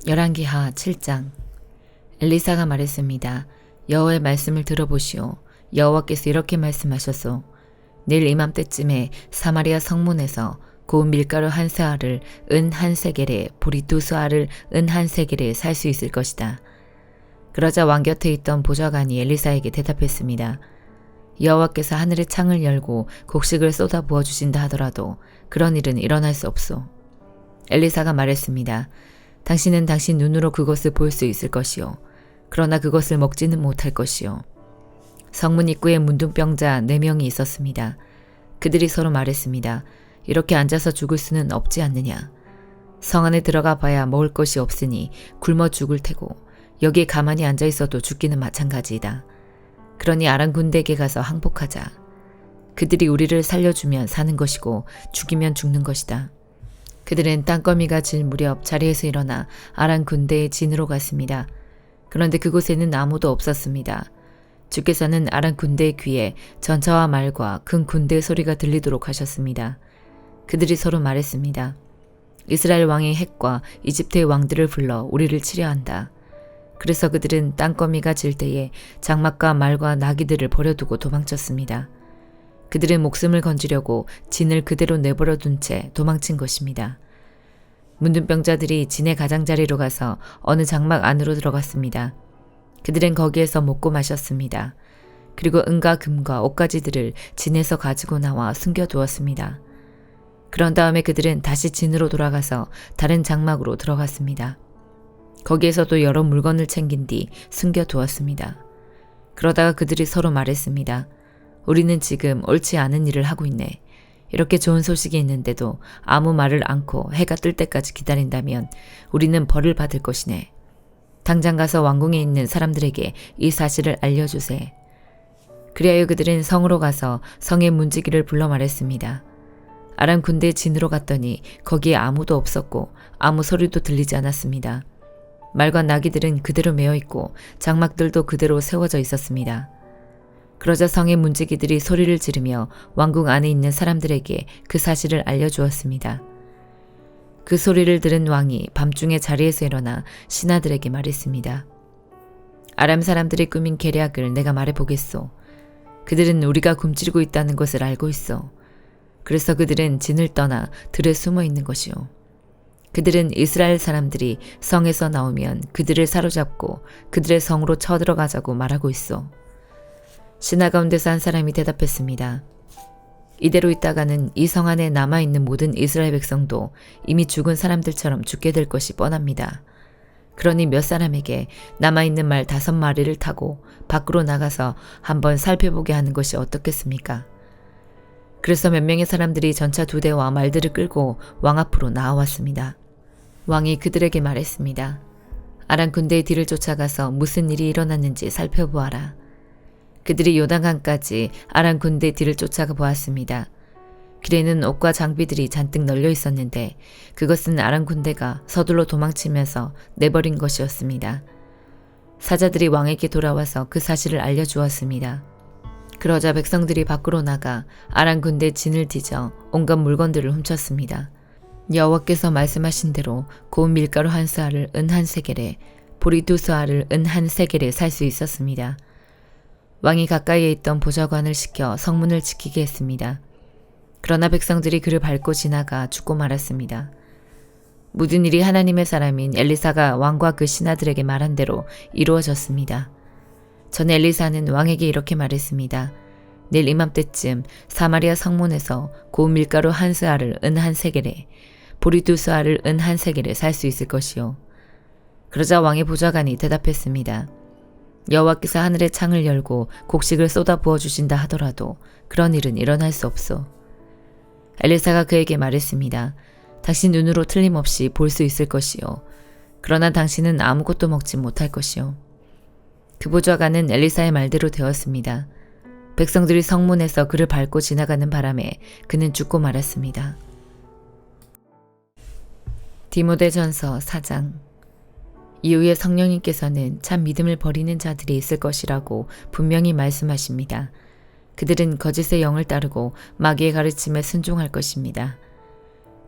열왕기하 7장. 엘리사가 말했습니다. 여호와의 말씀을 들어보시오. 여호와께서 이렇게 말씀하셨소. 내일 이맘때쯤에 사마리아 성문에서 고운 밀가루 한 세알을 은 한 세겔에 보리 두 세알을 은 한 세겔에 살 수 있을 것이다. 그러자 왕 곁에 있던 보좌관이 엘리사에게 대답했습니다. 여호와께서 하늘의 창을 열고 곡식을 쏟아 부어 주신다 하더라도 그런 일은 일어날 수 없소. 엘리사가 말했습니다. 당신은 당신 눈으로 그것을 볼 수 있을 것이요. 그러나 그것을 먹지는 못할 것이요. 성문 입구에 문둥병자 4명이 있었습니다. 그들이 서로 말했습니다. 이렇게 앉아서 죽을 수는 없지 않느냐. 성 안에 들어가 봐야 먹을 것이 없으니 굶어 죽을 테고 여기에 가만히 앉아 있어도 죽기는 마찬가지이다. 그러니 아람 군대에게 가서 항복하자. 그들이 우리를 살려주면 사는 것이고 죽이면 죽는 것이다. 그들은 땅거미가 질 무렵 자리에서 일어나 아람 군대의 진으로 갔습니다. 그런데 그곳에는 아무도 없었습니다. 주께서는 아람 군대의 귀에 전차와 말과 큰 군대의 소리가 들리도록 하셨습니다. 그들이 서로 말했습니다. 이스라엘 왕의 핵과 이집트의 왕들을 불러 우리를 치려 한다. 그래서 그들은 땅거미가 질 때에 장막과 말과 나귀들을 버려두고 도망쳤습니다. 그들은 목숨을 건지려고 진을 그대로 내버려 둔 채 도망친 것입니다. 문둥병자들이 진의 가장자리로 가서 어느 장막 안으로 들어갔습니다. 그들은 거기에서 먹고 마셨습니다. 그리고 은과 금과 옷가지들을 진에서 가지고 나와 숨겨두었습니다. 그런 다음에 그들은 다시 진으로 돌아가서 다른 장막으로 들어갔습니다. 거기에서도 여러 물건을 챙긴 뒤 숨겨두었습니다. 그러다가 그들이 서로 말했습니다. 우리는 지금 옳지 않은 일을 하고 있네. 이렇게 좋은 소식이 있는데도 아무 말을 않고 해가 뜰 때까지 기다린다면 우리는 벌을 받을 것이네. 당장 가서 왕궁에 있는 사람들에게 이 사실을 알려주세. 그리하여 그들은 성으로 가서 성의 문지기를 불러 말했습니다. 아람 군대 진으로 갔더니 거기에 아무도 없었고 아무 소리도 들리지 않았습니다. 말과 나귀들은 그대로 메어 있고 장막들도 그대로 세워져 있었습니다. 그러자 성의 문지기들이 소리를 지르며 왕궁 안에 있는 사람들에게 그 사실을 알려주었습니다. 그 소리를 들은 왕이 밤중에 자리에서 일어나 신하들에게 말했습니다. 아람 사람들이 꾸민 계략을 내가 말해보겠소. 그들은 우리가 굶주리고 있다는 것을 알고 있어. 그래서 그들은 진을 떠나 들에 숨어 있는 것이요. 그들은 이스라엘 사람들이 성에서 나오면 그들을 사로잡고 그들의 성으로 쳐들어가자고 말하고 있어. 신하 가운데서 한 사람이 대답했습니다. 이대로 있다가는 이 성 안에 남아있는 모든 이스라엘 백성도 이미 죽은 사람들처럼 죽게 될 것이 뻔합니다. 그러니 몇 사람에게 남아있는 말 5마리를 타고 밖으로 나가서 한번 살펴보게 하는 것이 어떻겠습니까? 그래서 몇 명의 사람들이 전차 2대와 말들을 끌고 왕 앞으로 나아왔습니다. 왕이 그들에게 말했습니다. 아람 군대의 뒤를 쫓아가서 무슨 일이 일어났는지 살펴보아라. 그들이 요단강까지 아람 군대의 뒤를 쫓아가 보았습니다. 길에는 옷과 장비들이 잔뜩 널려 있었는데 그것은 아람 군대가 서둘러 도망치면서 내버린 것이었습니다. 사자들이 왕에게 돌아와서 그 사실을 알려주었습니다. 그러자 백성들이 밖으로 나가 아람 군대 진을 뒤져 온갖 물건들을 훔쳤습니다. 여호와께서 말씀하신 대로 고운 밀가루 한 세알을 은 한 세겔에 보리 2세알을 은 한 세겔에 살 수 있었습니다. 왕이 가까이에 있던 보좌관을 시켜 성문을 지키게 했습니다. 그러나 백성들이 그를 밟고 지나가 죽고 말았습니다. 모든 일이 하나님의 사람인 엘리사가 왕과 그 신하들에게 말한 대로 이루어졌습니다. 전에 엘리사는 왕에게 이렇게 말했습니다. 내일 이맘때쯤 사마리아 성문에서 고운 밀가루 한 세알을 은 한 세겔에 보리 2세알을 은 한 세겔에 살 수 있을 것이요. 그러자 왕의 보좌관이 대답했습니다. 여호와께서 하늘의 창을 열고 곡식을 쏟아 부어 주신다 하더라도 그런 일은 일어날 수 없소. 엘리사가 그에게 말했습니다. 당신 눈으로 틀림없이 볼 수 있을 것이요. 그러나 당신은 아무것도 먹지 못할 것이요. 그 보좌관은 엘리사의 말대로 되었습니다. 백성들이 성문에서 그를 밟고 지나가는 바람에 그는 죽고 말았습니다. 디모데전서 4장. 이후에 성령님께서는 참 믿음을 버리는 자들이 있을 것이라고 분명히 말씀하십니다. 그들은 거짓의 영을 따르고 마귀의 가르침에 순종할 것입니다.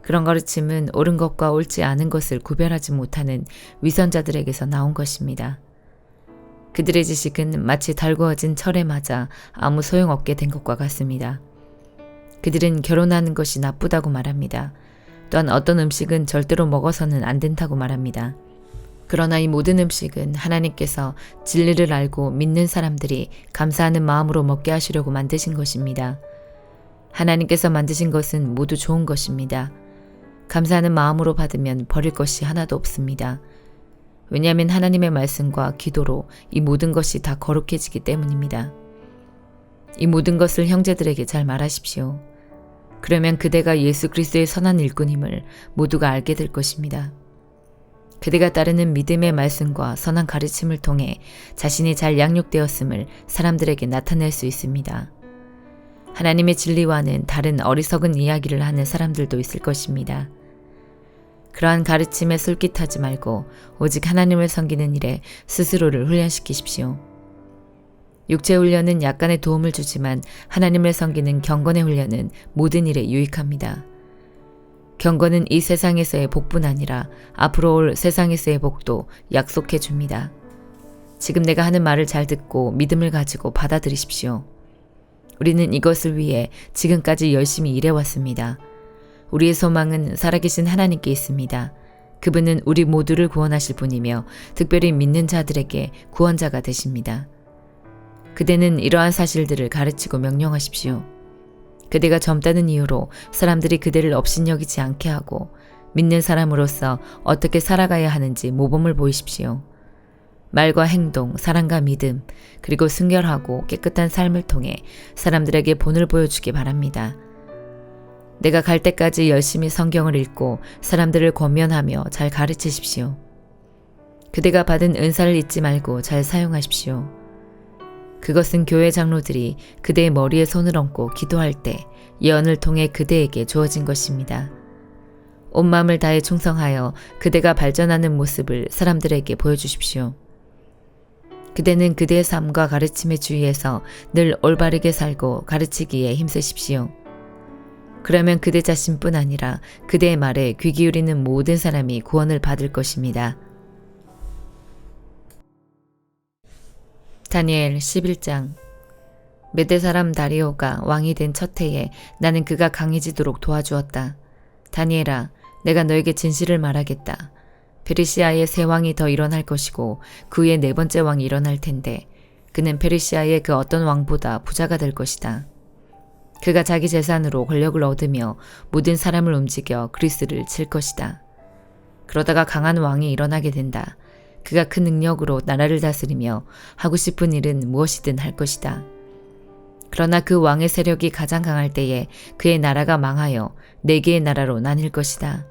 그런 가르침은 옳은 것과 옳지 않은 것을 구별하지 못하는 위선자들에게서 나온 것입니다. 그들의 지식은 마치 달구어진 철에 맞아 아무 소용없게 된 것과 같습니다. 그들은 결혼하는 것이 나쁘다고 말합니다. 또한 어떤 음식은 절대로 먹어서는 안 된다고 말합니다. 그러나 이 모든 음식은 하나님께서 진리를 알고 믿는 사람들이 감사하는 마음으로 먹게 하시려고 만드신 것입니다. 하나님께서 만드신 것은 모두 좋은 것입니다. 감사하는 마음으로 받으면 버릴 것이 하나도 없습니다. 왜냐하면 하나님의 말씀과 기도로 이 모든 것이 다 거룩해지기 때문입니다. 이 모든 것을 형제들에게 잘 말하십시오. 그러면 그대가 예수 그리스도의 선한 일꾼임을 모두가 알게 될 것입니다. 그대가 따르는 믿음의 말씀과 선한 가르침을 통해 자신이 잘 양육되었음을 사람들에게 나타낼 수 있습니다. 하나님의 진리와는 다른 어리석은 이야기를 하는 사람들도 있을 것입니다. 그러한 가르침에 솔깃하지 말고 오직 하나님을 섬기는 일에 스스로를 훈련시키십시오. 육체 훈련은 약간의 도움을 주지만 하나님을 섬기는 경건의 훈련은 모든 일에 유익합니다. 경건은 이 세상에서의 복뿐 아니라 앞으로 올 세상에서의 복도 약속해 줍니다. 지금 내가 하는 말을 잘 듣고 믿음을 가지고 받아들이십시오. 우리는 이것을 위해 지금까지 열심히 일해왔습니다. 우리의 소망은 살아계신 하나님께 있습니다. 그분은 우리 모두를 구원하실 분이며 특별히 믿는 자들에게 구원자가 되십니다. 그대는 이러한 사실들을 가르치고 명령하십시오. 그대가 젊다는 이유로 사람들이 그대를 업신여기지 않게 하고 믿는 사람으로서 어떻게 살아가야 하는지 모범을 보이십시오. 말과 행동, 사랑과 믿음, 그리고 순결하고 깨끗한 삶을 통해 사람들에게 본을 보여주기 바랍니다. 내가 갈 때까지 열심히 성경을 읽고 사람들을 권면하며 잘 가르치십시오. 그대가 받은 은사를 잊지 말고 잘 사용하십시오. 그것은 교회 장로들이 그대의 머리에 손을 얹고 기도할 때 예언을 통해 그대에게 주어진 것입니다. 온 마음을 다해 충성하여 그대가 발전하는 모습을 사람들에게 보여주십시오. 그대는 그대의 삶과 가르침에 주의해서 늘 올바르게 살고 가르치기에 힘쓰십시오. 그러면 그대 자신뿐 아니라 그대의 말에 귀 기울이는 모든 사람이 구원을 받을 것입니다. 다니엘 11장. 메대 사람 다리오가 왕이 된 첫 해에 나는 그가 강해지도록 도와주었다. 다니엘아, 내가 너에게 진실을 말하겠다. 페르시아의 새 왕이 더 일어날 것이고 그 후에 네 번째 왕이 일어날 텐데 그는 페르시아의 그 어떤 왕보다 부자가 될 것이다. 그가 자기 재산으로 권력을 얻으며 모든 사람을 움직여 그리스를 칠 것이다. 그러다가 강한 왕이 일어나게 된다. 그가 큰 능력으로 나라를 다스리며 하고 싶은 일은 무엇이든 할 것이다. 그러나 그 왕의 세력이 가장 강할 때에 그의 나라가 망하여 네 개의 나라로 나뉠 것이다.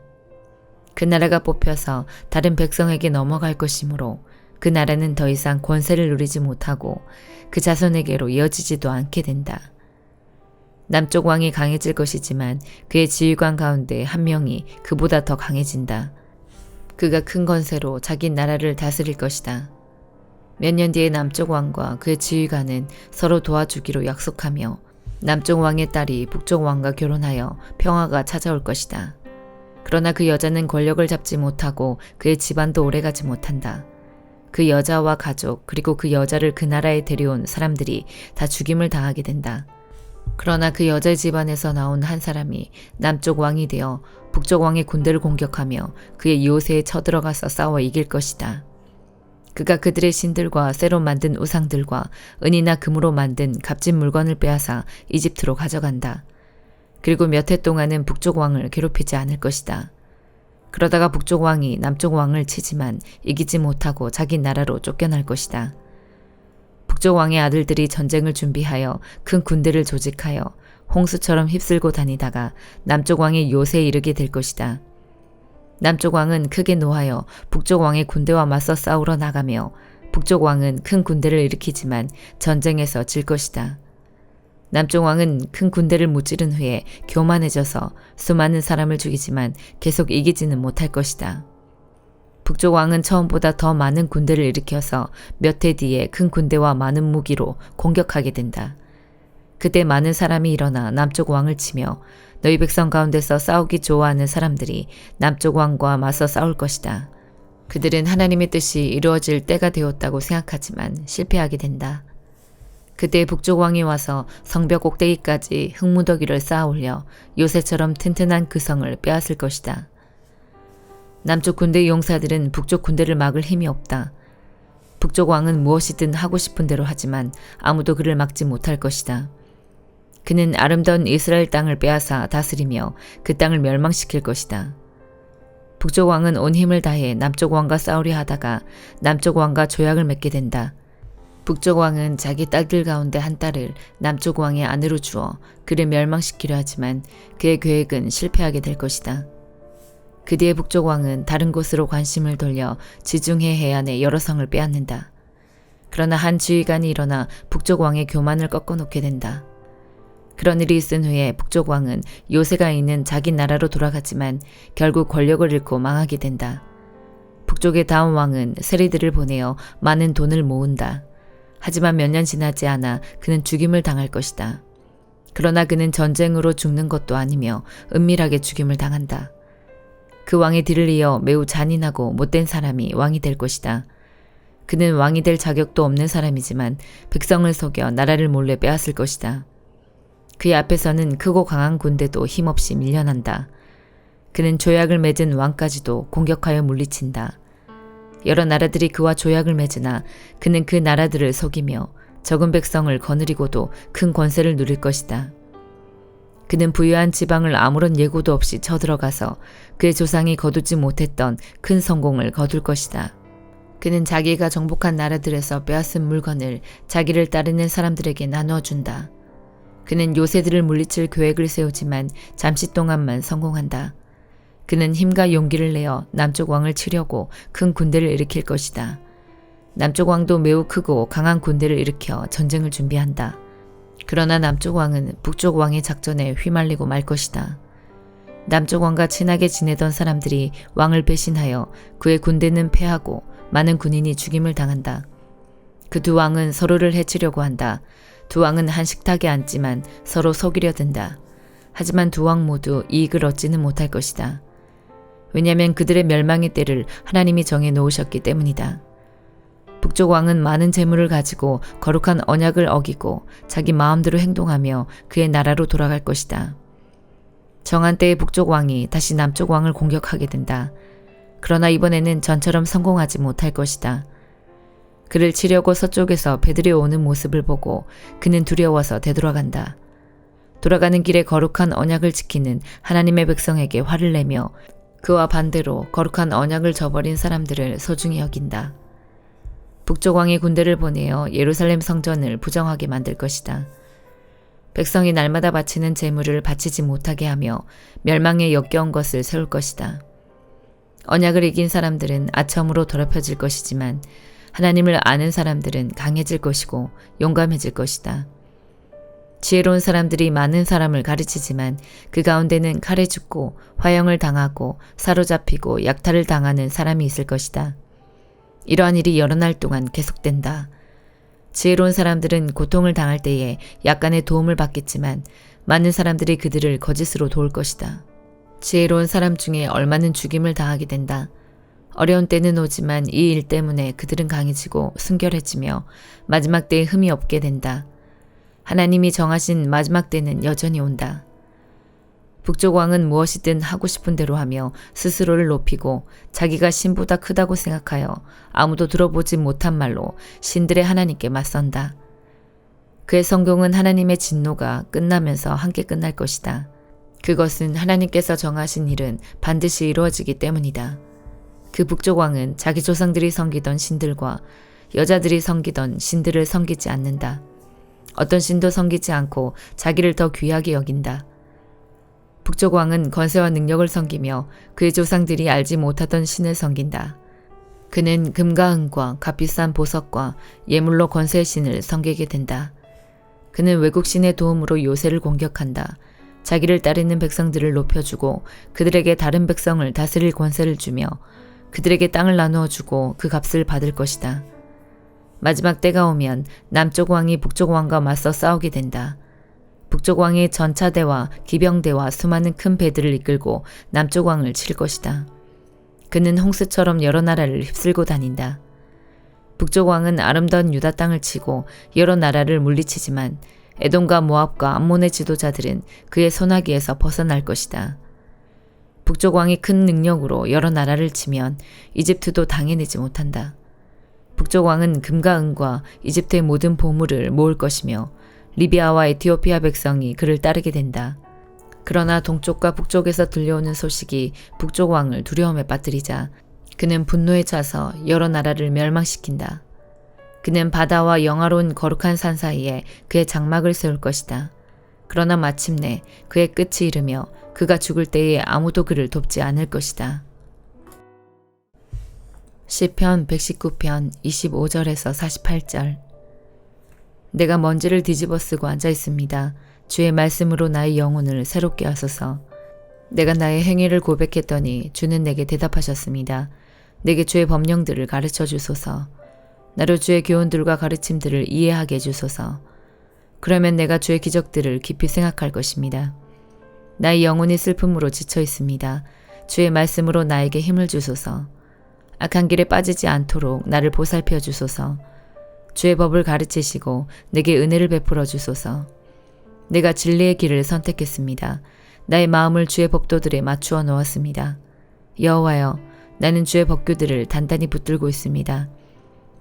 그 나라가 뽑혀서 다른 백성에게 넘어갈 것이므로 그 나라는 더 이상 권세를 누리지 못하고 그 자손에게로 이어지지도 않게 된다. 남쪽 왕이 강해질 것이지만 그의 지휘관 가운데 한 명이 그보다 더 강해진다. 그가 큰 권세로 자기 나라를 다스릴 것이다. 몇 년 뒤에 남쪽 왕과 그의 지휘관은 서로 도와주기로 약속하며 남쪽 왕의 딸이 북쪽 왕과 결혼하여 평화가 찾아올 것이다. 그러나 그 여자는 권력을 잡지 못하고 그의 집안도 오래가지 못한다. 그 여자와 가족 그리고 그 여자를 그 나라에 데려온 사람들이 다 죽임을 당하게 된다. 그러나 그 여자의 집안에서 나온 한 사람이 남쪽 왕이 되어 북쪽 왕의 군대를 공격하며 그의 요새에 쳐들어가서 싸워 이길 것이다. 그가 그들의 신들과 새로 만든 우상들과 은이나 금으로 만든 값진 물건을 빼앗아 이집트로 가져간다. 그리고 몇 해 동안은 북쪽 왕을 괴롭히지 않을 것이다. 그러다가 북쪽 왕이 남쪽 왕을 치지만 이기지 못하고 자기 나라로 쫓겨날 것이다. 북쪽 왕의 아들들이 전쟁을 준비하여 큰 군대를 조직하여 홍수처럼 휩쓸고 다니다가 남쪽 왕의 요새에 이르게 될 것이다. 남쪽 왕은 크게 노하여 북쪽 왕의 군대와 맞서 싸우러 나가며 북쪽 왕은 큰 군대를 일으키지만 전쟁에서 질 것이다. 남쪽 왕은 큰 군대를 무찌른 후에 교만해져서 수많은 사람을 죽이지만 계속 이기지는 못할 것이다. 북쪽 왕은 처음보다 더 많은 군대를 일으켜서 몇 해 뒤에 큰 군대와 많은 무기로 공격하게 된다. 그때 많은 사람이 일어나 남쪽 왕을 치며 너희 백성 가운데서 싸우기 좋아하는 사람들이 남쪽 왕과 맞서 싸울 것이다. 그들은 하나님의 뜻이 이루어질 때가 되었다고 생각하지만 실패하게 된다. 그때 북쪽 왕이 와서 성벽 꼭대기까지 흙무더기를 쌓아 올려 요새처럼 튼튼한 그 성을 빼앗을 것이다. 남쪽 군대 용사들은 북쪽 군대를 막을 힘이 없다. 북쪽 왕은 무엇이든 하고 싶은 대로 하지만 아무도 그를 막지 못할 것이다. 그는 아름다운 이스라엘 땅을 빼앗아 다스리며 그 땅을 멸망시킬 것이다. 북쪽 왕은 온 힘을 다해 남쪽 왕과 싸우려 하다가 남쪽 왕과 조약을 맺게 된다. 북쪽 왕은 자기 딸들 가운데 한 딸을 남쪽 왕의 아내로 주어 그를 멸망시키려 하지만 그의 계획은 실패하게 될 것이다. 그 뒤에 북쪽 왕은 다른 곳으로 관심을 돌려 지중해 해안의 여러 성을 빼앗는다. 그러나 한 지휘관이 일어나 북쪽 왕의 교만을 꺾어놓게 된다. 그런 일이 있은 후에 북쪽 왕은 요새가 있는 자기 나라로 돌아가지만 결국 권력을 잃고 망하게 된다. 북쪽의 다음 왕은 세리들을 보내어 많은 돈을 모은다. 하지만 몇 년 지나지 않아 그는 죽임을 당할 것이다. 그러나 그는 전쟁으로 죽는 것도 아니며 은밀하게 죽임을 당한다. 그 왕의 뒤를 이어 매우 잔인하고 못된 사람이 왕이 될 것이다. 그는 왕이 될 자격도 없는 사람이지만 백성을 속여 나라를 몰래 빼앗을 것이다. 그의 앞에서는 크고 강한 군대도 힘없이 밀려난다. 그는 조약을 맺은 왕까지도 공격하여 물리친다. 여러 나라들이 그와 조약을 맺으나 그는 그 나라들을 속이며 적은 백성을 거느리고도 큰 권세를 누릴 것이다. 그는 부유한 지방을 아무런 예고도 없이 쳐들어가서 그의 조상이 거두지 못했던 큰 성공을 거둘 것이다. 그는 자기가 정복한 나라들에서 빼앗은 물건을 자기를 따르는 사람들에게 나누어 준다. 그는 요새들을 물리칠 계획을 세우지만 잠시 동안만 성공한다. 그는 힘과 용기를 내어 남쪽 왕을 치려고 큰 군대를 일으킬 것이다. 남쪽 왕도 매우 크고 강한 군대를 일으켜 전쟁을 준비한다. 그러나 남쪽 왕은 북쪽 왕의 작전에 휘말리고 말 것이다. 남쪽 왕과 친하게 지내던 사람들이 왕을 배신하여 그의 군대는 패하고 많은 군인이 죽임을 당한다. 그 두 왕은 서로를 해치려고 한다. 두 왕은 한 식탁에 앉지만 서로 속이려 든다. 하지만 두 왕 모두 이익을 얻지는 못할 것이다. 왜냐하면 그들의 멸망의 때를 하나님이 정해 놓으셨기 때문이다. 북쪽 왕은 많은 재물을 가지고 거룩한 언약을 어기고 자기 마음대로 행동하며 그의 나라로 돌아갈 것이다. 정한 때에 북쪽 왕이 다시 남쪽 왕을 공격하게 된다. 그러나 이번에는 전처럼 성공하지 못할 것이다. 그를 치려고 서쪽에서 배들이 오는 모습을 보고 그는 두려워서 되돌아간다. 돌아가는 길에 거룩한 언약을 지키는 하나님의 백성에게 화를 내며 그와 반대로 거룩한 언약을 저버린 사람들을 소중히 여긴다. 북쪽 왕이 군대를 보내어 예루살렘 성전을 부정하게 만들 것이다. 백성이 날마다 바치는 제물을 바치지 못하게 하며 멸망에 역겨운 것을 세울 것이다. 언약을 이긴 사람들은 아첨으로 더럽혀질 것이지만 하나님을 아는 사람들은 강해질 것이고 용감해질 것이다. 지혜로운 사람들이 많은 사람을 가르치지만 그 가운데는 칼에 죽고 화형을 당하고 사로잡히고 약탈을 당하는 사람이 있을 것이다. 이러한 일이 여러 날 동안 계속된다. 지혜로운 사람들은 고통을 당할 때에 약간의 도움을 받겠지만 많은 사람들이 그들을 거짓으로 도울 것이다. 지혜로운 사람 중에 얼마는 죽임을 당하게 된다. 어려운 때는 오지만 이 일 때문에 그들은 강해지고 순결해지며 마지막 때에 흠이 없게 된다. 하나님이 정하신 마지막 때는 여전히 온다. 북쪽 왕은 무엇이든 하고 싶은 대로 하며 스스로를 높이고 자기가 신보다 크다고 생각하여 아무도 들어보지 못한 말로 신들의 하나님께 맞선다. 그의 성공은 하나님의 진노가 끝나면서 함께 끝날 것이다. 그것은 하나님께서 정하신 일은 반드시 이루어지기 때문이다. 그 북쪽 왕은 자기 조상들이 섬기던 신들과 여자들이 섬기던 신들을 섬기지 않는다. 어떤 신도 섬기지 않고 자기를 더 귀하게 여긴다. 북쪽 왕은 권세와 능력을 섬기며 그의 조상들이 알지 못하던 신을 섬긴다. 그는 금과 은과 값비싼 보석과 예물로 권세의 신을 섬기게 된다. 그는 외국 신의 도움으로 요새를 공격한다. 자기를 따르는 백성들을 높여주고 그들에게 다른 백성을 다스릴 권세를 주며 그들에게 땅을 나누어 주고 그 값을 받을 것이다. 마지막 때가 오면 남쪽 왕이 북쪽 왕과 맞서 싸우게 된다. 북쪽 왕이 전차대와 기병대와 수많은 큰 배들을 이끌고 남쪽 왕을 칠 것이다. 그는 홍수처럼 여러 나라를 휩쓸고 다닌다. 북쪽 왕은 아름다운 유다 땅을 치고 여러 나라를 물리치지만 에돔과 모압과 암몬의 지도자들은 그의 손아귀에서 벗어날 것이다. 북쪽 왕이 큰 능력으로 여러 나라를 치면 이집트도 당해내지 못한다. 북쪽 왕은 금과 은과 이집트의 모든 보물을 모을 것이며 리비아와 에티오피아 백성이 그를 따르게 된다. 그러나 동쪽과 북쪽에서 들려오는 소식이 북쪽 왕을 두려움에 빠뜨리자 그는 분노에 차서 여러 나라를 멸망시킨다. 그는 바다와 영화로운 거룩한 산 사이에 그의 장막을 세울 것이다. 그러나 마침내 그의 끝이 이르며 그가 죽을 때에 아무도 그를 돕지 않을 것이다. 시편 119편 25절에서 48절. 내가 먼지를 뒤집어 쓰고 앉아 있습니다. 주의 말씀으로 나의 영혼을 새롭게 하소서. 내가 나의 행위를 고백했더니 주는 내게 대답하셨습니다. 내게 주의 법령들을 가르쳐 주소서. 나로 주의 교훈들과 가르침들을 이해하게 해주소서. 그러면 내가 주의 기적들을 깊이 생각할 것입니다. 나의 영혼이 슬픔으로 지쳐 있습니다. 주의 말씀으로 나에게 힘을 주소서. 악한 길에 빠지지 않도록 나를 보살펴 주소서. 주의 법을 가르치시고 내게 은혜를 베풀어 주소서. 내가 진리의 길을 선택했습니다. 나의 마음을 주의 법도들에 맞추어 놓았습니다. 여호와여, 나는 주의 법규들을 단단히 붙들고 있습니다.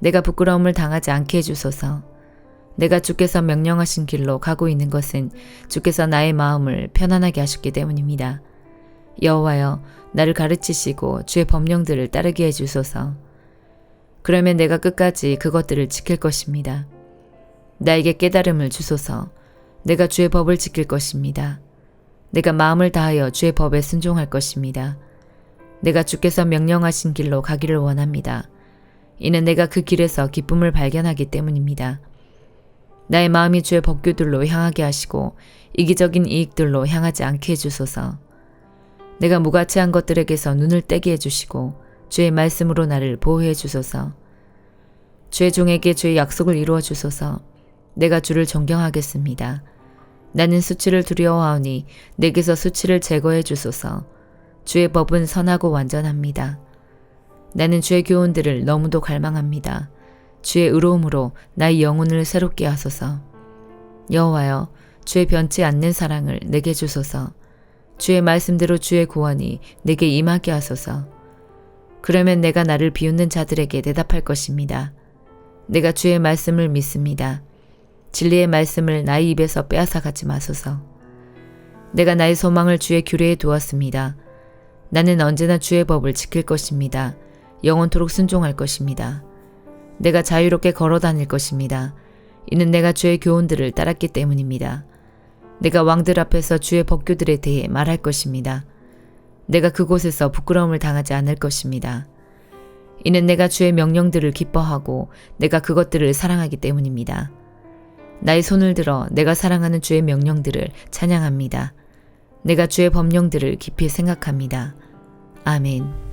내가 부끄러움을 당하지 않게 해주소서. 내가 주께서 명령하신 길로 가고 있는 것은 주께서 나의 마음을 편안하게 하셨기 때문입니다. 여호와여, 나를 가르치시고 주의 법령들을 따르게 해주소서. 그러면 내가 끝까지 그것들을 지킬 것입니다. 나에게 깨달음을 주소서. 내가 주의 법을 지킬 것입니다. 내가 마음을 다하여 주의 법에 순종할 것입니다. 내가 주께서 명령하신 길로 가기를 원합니다. 이는 내가 그 길에서 기쁨을 발견하기 때문입니다. 나의 마음이 주의 법규들로 향하게 하시고 이기적인 이익들로 향하지 않게 해주소서. 내가 무가치한 것들에게서 눈을 떼게 해주시고 주의 말씀으로 나를 보호해 주소서. 주의 종에게 주의 약속을 이루어 주소서. 내가 주를 존경하겠습니다. 나는 수치를 두려워하오니 내게서 수치를 제거해 주소서. 주의 법은 선하고 완전합니다. 나는 주의 교훈들을 너무도 갈망합니다. 주의 의로움으로 나의 영혼을 새롭게 하소서. 여호와여, 주의 변치 않는 사랑을 내게 주소서. 주의 말씀대로 주의 구원이 내게 임하게 하소서. 그러면 내가 나를 비웃는 자들에게 대답할 것입니다. 내가 주의 말씀을 믿습니다. 진리의 말씀을 나의 입에서 빼앗아 가지 마소서. 내가 나의 소망을 주의 규례에 두었습니다. 나는 언제나 주의 법을 지킬 것입니다. 영원토록 순종할 것입니다. 내가 자유롭게 걸어 다닐 것입니다. 이는 내가 주의 교훈들을 따랐기 때문입니다. 내가 왕들 앞에서 주의 법규들에 대해 말할 것입니다. 내가 그곳에서 부끄러움을 당하지 않을 것입니다. 이는 내가 주의 명령들을 기뻐하고 내가 그것들을 사랑하기 때문입니다. 나의 손을 들어 내가 사랑하는 주의 명령들을 찬양합니다. 내가 주의 법령들을 깊이 생각합니다. 아멘.